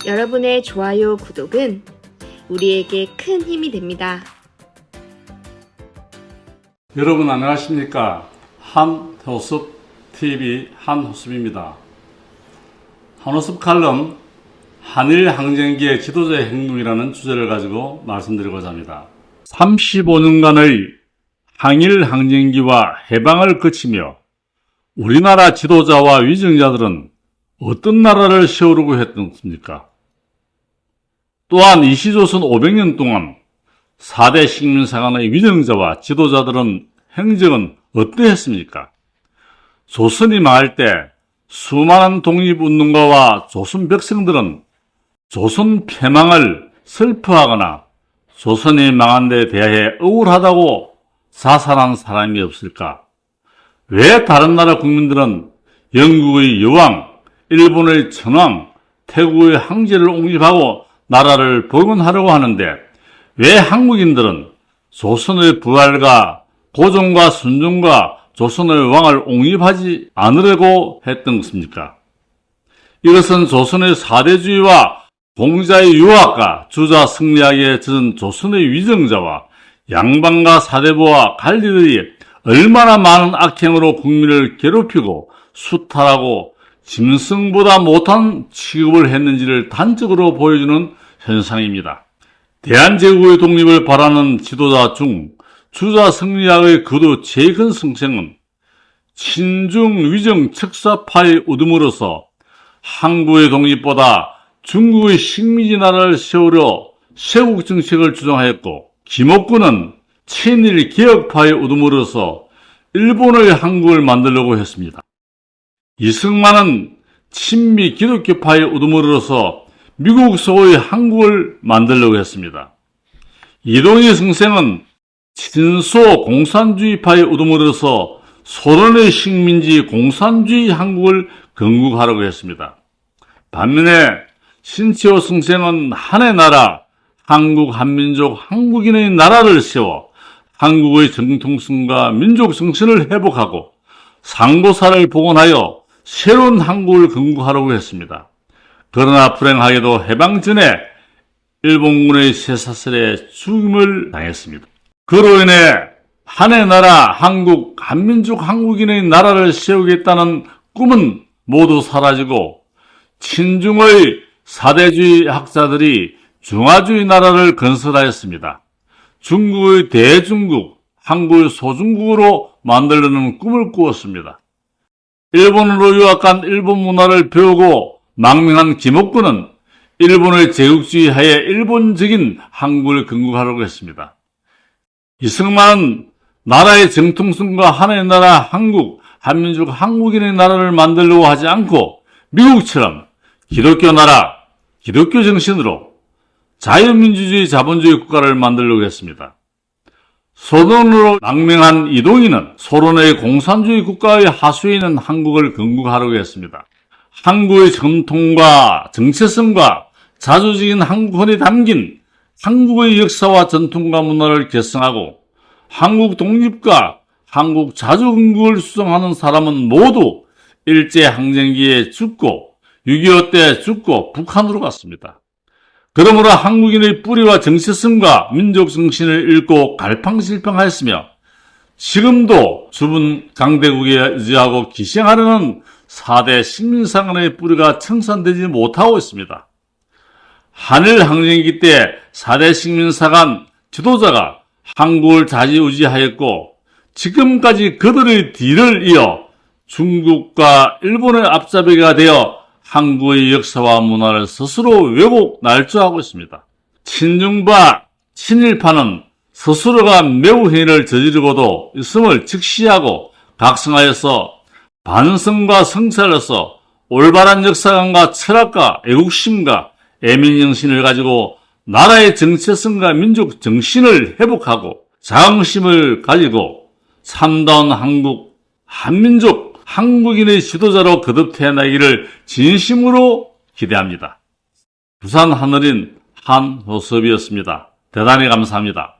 여러분의 좋아요, 구독은 우리에게 큰 힘이 됩니다. 여러분 안녕하십니까? 한호섭TV 한호섭입니다. 한호섭 칼럼 한일 항쟁기의 지도자의 행동이라는 주제를 가지고 말씀드리고자 합니다. 35년간의 항일 항쟁기와 해방을 거치며 우리나라 지도자와 위정자들은 어떤 나라를 세우려고 했습니까? 또한 이시조선 500년 동안 4대 식민사관의 위정자와 지도자들은 행적은 어떠했습니까? 조선이 망할 때 수많은 독립운동가와 조선 백성들은 조선 패망을 슬퍼하거나 조선이 망한 데 대해 억울하다고 자살한 사람이 없을까? 왜 다른 나라 국민들은 영국의 여왕, 일본의 천황, 태국의 황제를 옹립하고 나라를 복원하려고 하는데 왜 한국인들은 조선의 부활과 고종과 순종과 조선의 왕을 옹립하지 않으려고 했던 것입니까? 이것은 조선의 사대주의와 공자의 유학과 주자 승리학에 젖은 조선의 위정자와 양반과 사대부와 관리들이 얼마나 많은 악행으로 국민을 괴롭히고 수탈하고 짐승보다 못한 취급을 했는지를 단적으로 보여주는 현상입니다. 대한제국의 독립을 바라는 지도자 중 주자 승리학의 거두 제일 큰 성생은 친중 위정 척사파의 우둠으로서 한국의 독립보다 중국의 식민지 나라를 세우려 쇄국 정책을 주장하였고, 김옥군은 친일 개혁파의 우둠으로서 일본의 한국을 만들려고 했습니다. 이승만은 친미 기독교파의 우두머리로서 미국 소의 한국을 만들려고 했습니다. 이동희 선생은 친소 공산주의파의 우두머리로서 소련의 식민지 공산주의 한국을 건국하려고 했습니다. 반면에 신치호 선생은 한의 나라, 한국 한민족 한국인의 나라를 세워 한국의 정통성과 민족 정신을 회복하고 상고사를 복원하여 새로운 한국을 건국하려고 했습니다. 그러나 불행하게도 해방 전에 일본군의 쇠사슬에 죽임을 당했습니다. 그로 인해 한의 나라, 한국, 한민족 한국인의 나라를 세우겠다는 꿈은 모두 사라지고 친중의 사대주의 학자들이 중화주의 나라를 건설하였습니다. 중국의 대중국, 한국의 소중국으로 만들려는 꿈을 꾸었습니다. 일본으로 유학한 일본 문화를 배우고 망명한 김옥군은 일본의 제국주의 하에 일본적인 한국을 건국하려고 했습니다. 이승만은 나라의 정통성과 하나의 나라 한국, 한민족 한국인의 나라를 만들려고 하지 않고 미국처럼 기독교 나라, 기독교 정신으로 자유민주주의 자본주의 국가를 만들려고 했습니다. 소련으로 망명한 이동희는 소련의 공산주의 국가의 하수에 있는 한국을 건국하려고 했습니다. 한국의 전통과 정체성과 자주적인 한국혼이 담긴 한국의 역사와 전통과 문화를 계승하고 한국 독립과 한국 자주건국을 수성하는 사람은 모두 일제항쟁기에 죽고 6.25 때 죽고 북한으로 갔습니다. 그러므로 한국인의 뿌리와 정체성과 민족 정신을 잃고 갈팡질팡하였으며 지금도 주분 강대국에 의지하고 기생하려는 4대 식민사관의 뿌리가 청산되지 못하고 있습니다. 한일 항쟁기 때 4대 식민사관 지도자가 한국을 좌지우지하였고 지금까지 그들의 뒤를 이어 중국과 일본의 앞잡이가 되어 한국의 역사와 문화를 스스로 왜곡 날조하고 있습니다. 친중파, 친일파는 스스로가 매우 행위를 저지르고도 있음을 직시하고 각성하여서 반성과 성찰로서 올바른 역사관과 철학과 애국심과 애민정신을 가지고 나라의 정체성과 민족 정신을 회복하고 자긍심을 가지고 참다운 한국, 한민족, 한국인의 지도자로 거듭 태어나기를 진심으로 기대합니다. 부산 하늘인 한호섭이었습니다. 대단히 감사합니다.